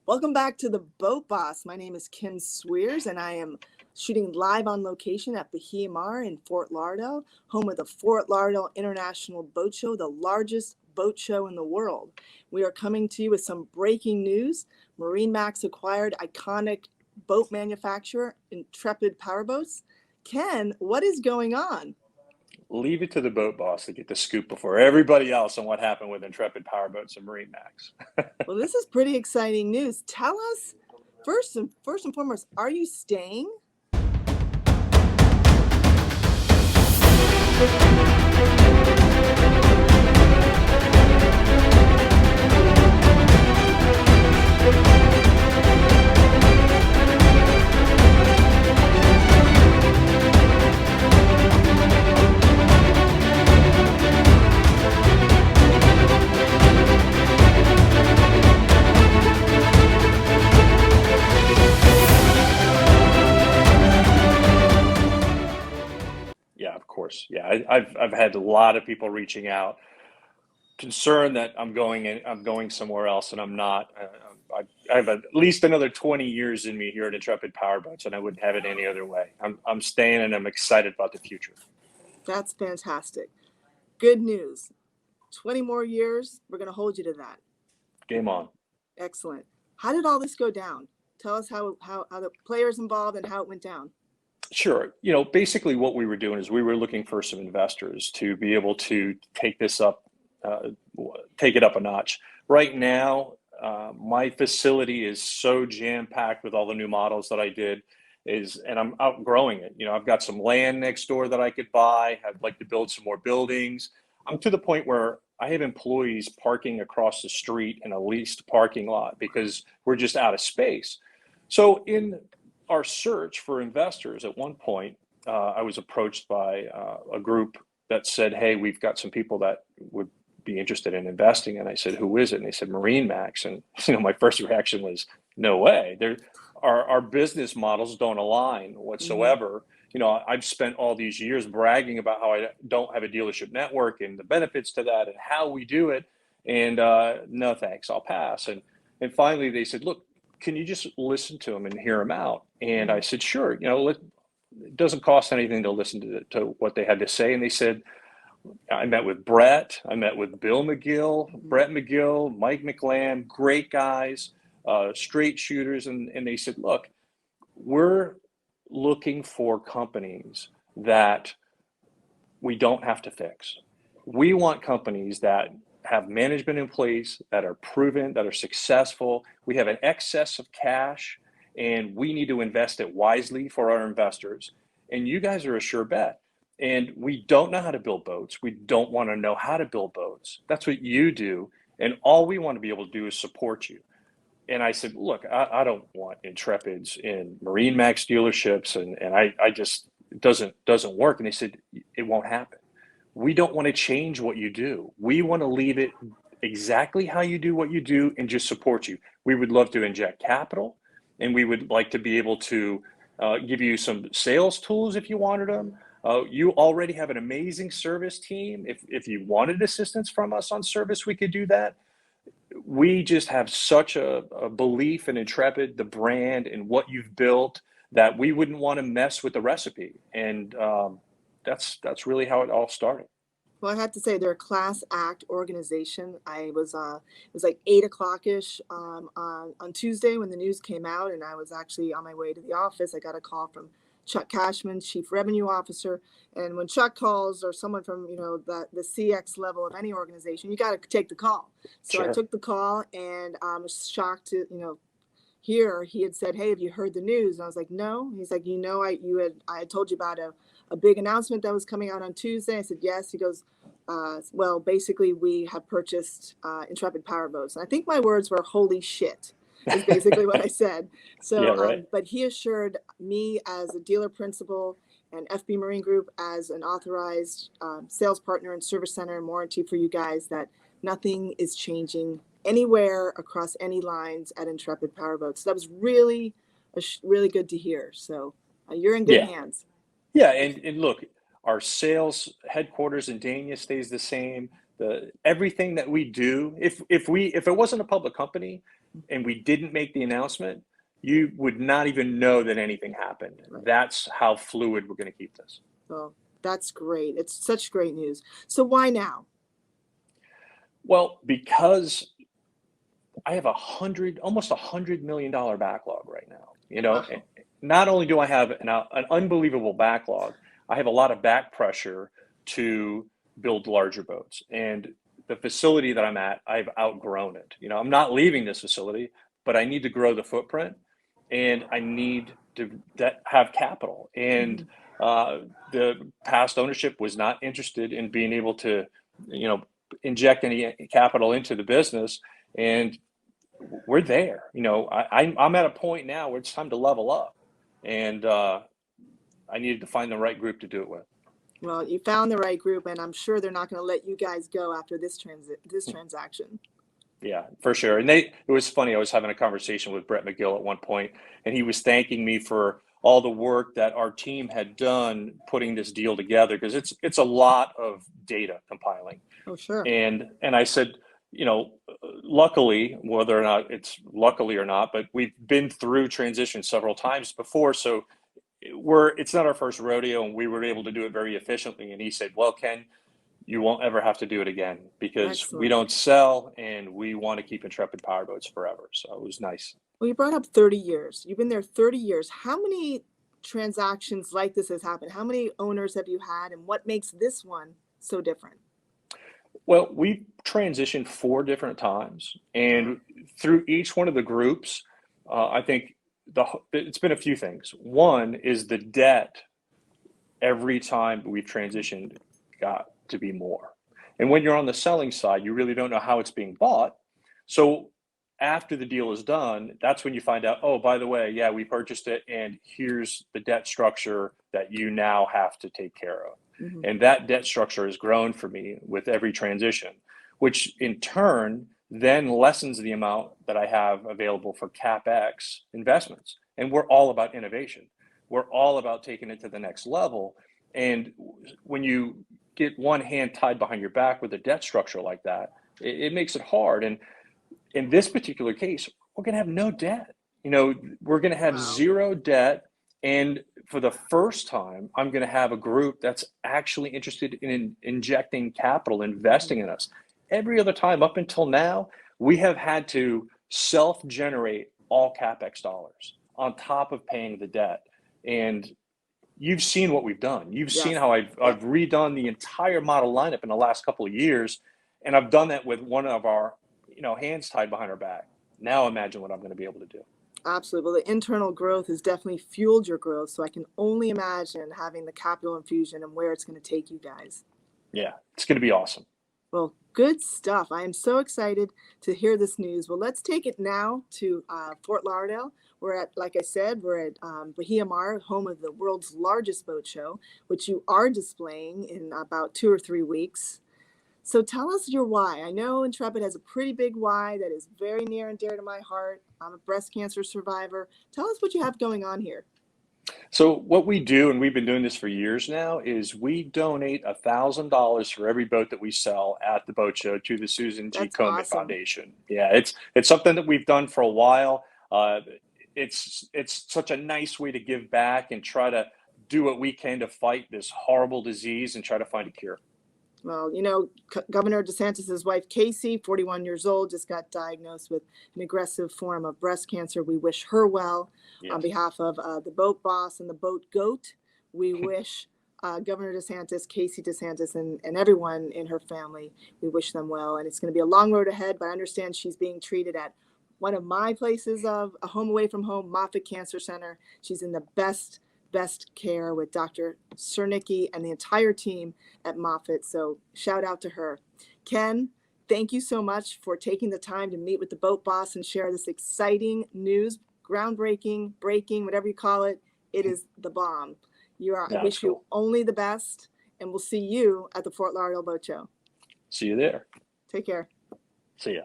Welcome back to the Boat Boss. My name is Kim Swears, and I am shooting live on location at Bahia Mar in Fort Lauderdale, home of the Fort Lauderdale International Boat Show, the largest boat show in the world. We are coming to you with some breaking news. MarineMax acquired iconic boat manufacturer Intrepid Powerboats. Ken, what is going on? Leave it to the boat boss to get the scoop before everybody else on what happened with Intrepid Powerboats and MarineMax. Well, this is pretty exciting news. Tell us, first and foremost, are you staying? Yeah, of course. Yeah, I've had a lot of people reaching out, concerned that I'm going somewhere else, and I'm not. I have at least another 20 years in me here at Intrepid Powerboats, and I wouldn't have it any other way. I'm staying, and I'm excited about the future. That's fantastic. Good news. 20 more years, we're going to hold you to that. Game on. Excellent. How did all this go down? Tell us how the players involved and how it went down. Sure. Basically what we were doing is we were looking for some investors to be able to take this up, take it up a notch. Right now, my facility is so jam-packed with all the new models that I did and I'm outgrowing it. I've got some land next door that I could buy. I'd like to build some more buildings. I'm to the point where I have employees parking across the street in a leased parking lot because we're just out of space. So in our search for investors, at one point, I was approached by a group that said, "Hey, we've got some people that would be interested in investing." And I said, "Who is it?" And they said, "MarineMax." And my first reaction was, "No way! Our business models don't align whatsoever." I've spent all these years bragging about how I don't have a dealership network and the benefits to that and how we do it. And no, thanks, I'll pass. And finally, they said, "Look, can you just listen to them and hear them out?" And I said, "Sure. It doesn't cost anything to listen to what they had to say." And they said, I met with Brett, I met with Bill McGill, Brett McGill, Mike McLam, great guys, straight shooters. And they said, "Look, we're looking for companies that we don't have to fix. We want companies that have management in place, that are proven, that are successful. We have an excess of cash, and we need to invest it wisely for our investors. And you guys are a sure bet. And we don't know how to build boats. We don't want to know how to build boats. That's what you do. And all we want to be able to do is support you." And I said, "Look, I don't want Intrepids in MarineMax dealerships, and I just, it doesn't work." And they said, "It won't happen. We don't want to change what you do. We want to leave it exactly how you do what you do and just support you. We would love to inject capital, and we would like to be able to give you some sales tools if you wanted them. You already have an amazing service team. If you wanted assistance from us on service, we could do that. We just have such a belief in Intrepid, the brand, and what you've built, that we wouldn't want to mess with the recipe." And that's really how it all started. Well, I have to say they're a class act organization. It was like 8 o'clock-ish on Tuesday when the news came out, and I was actually on my way to the office. I got a call from Chuck Cashman, Chief Revenue Officer. And when Chuck calls, or someone from the CX level of any organization, you got to take the call. So Sure. I took the call, and I was shocked to hear he had said, "Hey, have you heard the news?" And I was like, "No." He's like, I had told you about a big announcement that was coming out on Tuesday." I said, "Yes." He goes, "Well, basically, we have purchased Intrepid Powerboats." And I think my words were, "Holy shit," is basically what I said. So, Yeah, right. but he assured me as a dealer principal and FB Marine Group as an authorized sales partner and service center and warranty for you guys that nothing is changing anywhere across any lines at Intrepid Powerboats. So that was really good to hear. So you're in good Yeah. hands. Yeah. And look, our sales headquarters in Dania stays the same. Everything that we do, if it wasn't a public company, and we didn't make the announcement, you would not even know that anything happened. Right. That's how fluid we're going to keep this. Well, that's great. It's such great news. So why now? Well, because I have almost $100 million backlog right now. Wow. Not only do I have an unbelievable backlog, I have a lot of back pressure to build larger boats. And the facility that I'm at, I've outgrown it. I'm not leaving this facility, but I need to grow the footprint, and I need to have capital. And the past ownership was not interested in being able to, inject any capital into the business. And we're there. I'm at a point now where it's time to level up, and I needed to find the right group to do it with. Well, you found the right group, and I'm sure they're not going to let you guys go after this transaction. Yeah, for sure. And it was funny. I was having a conversation with Brett McGill at one point, and he was thanking me for all the work that our team had done putting this deal together, because it's a lot of data compiling. Oh, sure. And I said, luckily, whether or not it's luckily or not, but we've been through transition several times before, so it's not our first rodeo, and we were able to do it very efficiently. And he said, well, Ken, you won't ever have to do it again, because Excellent. we don't sell, and we want to keep Intrepid Powerboats forever. So it was nice. Well, you brought up 30 years. You've been there 30 years. How many transactions like this has happened? How many owners have you had, and what makes this one so different? Well, we transitioned 4 different times, and through each one of the groups, I think it's been a few things. One is the debt every time we've transitioned got to be more. And when you're on the selling side, you really don't know how it's being bought. So after the deal is done, that's when you find out, oh, by the way, yeah, we purchased it, and here's the debt structure that you now have to take care of. Mm-hmm. And that debt structure has grown for me with every transition, which in turn then lessens the amount that I have available for CapEx investments. And we're all about innovation. We're all about taking it to the next level. And when you get one hand tied behind your back with a debt structure like that, it makes it hard. And in this particular case, we're going to have no debt. We're going to have zero debt. And for the first time, I'm going to have a group that's actually interested in injecting capital, investing in us. Every other time up until now, we have had to self-generate all CapEx dollars on top of paying the debt. And you've seen what we've done. You've seen how I've redone the entire model lineup in the last couple of years, and I've done that with one of our hands tied behind our back. Now imagine what I'm going to be able to do. Absolutely. Well, the internal growth has definitely fueled your growth, so I can only imagine having the capital infusion and where it's going to take you guys. Yeah, it's going to be awesome. Well, good stuff. I am so excited to hear this news. Well, let's take it now to Fort Lauderdale. Like I said, we're at Bahia Mar, home of the world's largest boat show, which you are displaying in about 2 or 3 weeks. So tell us your why. I know Intrepid has a pretty big why that is very near and dear to my heart. I'm a breast cancer survivor. Tell us what you have going on here. So what we do, and we've been doing this for years now, is we donate $1,000 for every boat that we sell at the boat show to the Susan G. Komen Foundation. Yeah, it's something that we've done for a while. It's such a nice way to give back and try to do what we can to fight this horrible disease and try to find a cure. Well, Governor DeSantis' wife, Casey, 41 years old, just got diagnosed with an aggressive form of breast cancer. We wish her well. Yes. On behalf of the boat boss and the boat goat, we wish Governor DeSantis, Casey DeSantis, and everyone in her family, we wish them well. And it's going to be a long road ahead, but I understand she's being treated at one of my places of a home away from home, Moffitt Cancer Center. She's in the best care with Dr. Cernicki and the entire team at Moffitt. So shout out to her. Ken, thank you so much for taking the time to meet with the boat boss and share this exciting news, groundbreaking, breaking, whatever you call it. It is the bomb. I wish you only the best, and we'll see you at the Fort Lauderdale Boat Show. See you there. Take care. See ya.